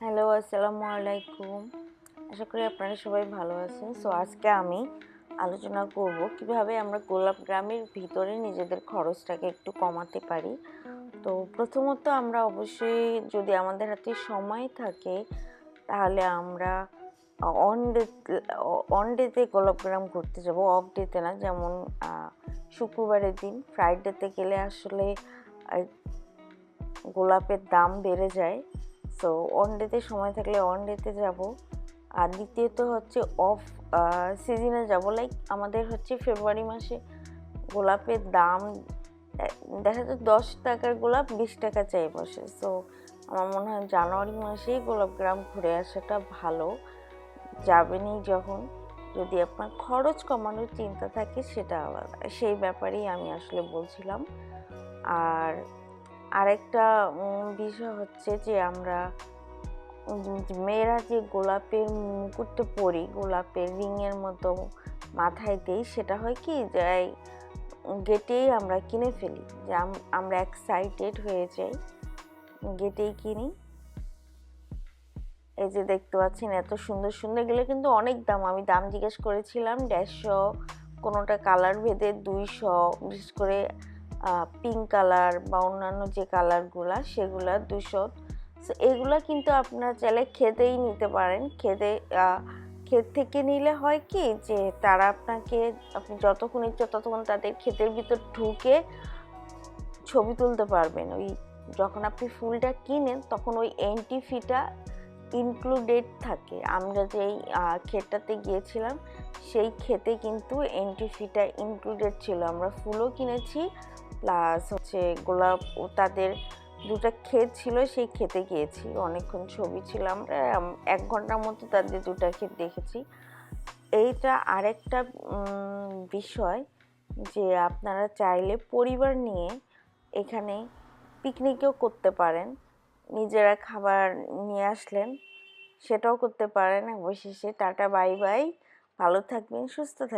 Hello, আসসালামু আলাইকুম। আশা করি আপনারা সবাই ভালো আছেন। সো আজকে আমি আলোচনা করব কিভাবে আমরা গোলাপ গ্রামের ভিতরে নিজেদের খরচটাকে একটু কমাতে পারি। তো প্রথমত আমরা অবশ্যই যদি আমাদের হাতে সময় থাকে তাহলে আমরা অন ডে অন ডেতে গোলাপ গ্রাম ঘুরতে যাব, অফ ডেতে না। যেমন শুক্রবারের দিন, ফ্রাইডেতে গেলে আসলে গোলাপের দাম বেড়ে যায়। সো অন ডেতে সময় থাকলে অন ডেতে যাব। আর দ্বিতীয়ত হচ্ছে অফ সিজনে যাব, লাইক আমাদের হচ্ছে ফেব্রুয়ারি মাসে গোলাপের দাম দেখা যায় 10 টাকার গোলাপ 20 টাকা চাই বসে। সো আমার মনে হয় জানুয়ারি মাসেই গোলাপ গ্রাম ঘুরে আসাটা ভালো। যাবেনই যখন, যদি আপনার খরচ কমানোর চিন্তা থাকে সেটা আলাদা, সেই ব্যাপারেই আমি আসলে বলছিলাম। আর আরেকটা বিষয় হচ্ছে যে আমরা মেয়েরা যে গোলাপের মুকুটটা পরি, গোলাপের রিংয়ের মতো মাথায় দেই, সেটা হয় কি যে গেটেই আমরা কিনে ফেলি, যে আমরা এক্সাইটেড হয়ে যাই, গেটেই কিনি। এই যে দেখতে পাচ্ছেন এত সুন্দর সুন্দর, এগুলো কিন্তু অনেক দাম। আমি দাম জিজ্ঞেস করেছিলাম 150, কোনোটা কালার ভেদে 200, বিশেষ করে পিঙ্ক কালার বা অন্যান্য যে কালারগুলা সেগুলা 200। সো এগুলা কিন্তু আপনারা চাইলে খেতেই নিতে পারেন। ক্ষেত থেকে নিলে হয় কি যে তারা আপনি যতক্ষণ ইচ্ছে ততক্ষণ তাদের ক্ষেতের ভিতর ঢুকে ছবি তুলতে পারবেন। যখন আপনি ফুলটা কিনেন তখন ওই এন্ট্রি ফিটা ইনক্লুডেড থাকে। আমরা যেই ক্ষেতটাতে গিয়েছিলাম সেই ক্ষেতে কিন্তু এন্ট্রি ফিটা ইনক্লুডেড ছিল। আমরা ফুলও কিনেছি, প্লাস হচ্ছে গোলাপ, ও তাদের দুটা ক্ষেত ছিল, সেই ক্ষেতে গিয়েছি, অনেকক্ষণ ছবি ছিল। আমরা 1 ঘন্টার মতো তাদের দুটা ক্ষেত দেখেছি। এইটা আরেকটা বিষয় যে আপনারা চাইলে পরিবার নিয়ে এখানে পিকনিকও করতে পারেন, নিজেরা খাবার নিয়ে আসলেন, সেটাও করতে পারেন। অবশেষে টাটা বাই বাই, ভালো থাকবেন, সুস্থ থাকবেন।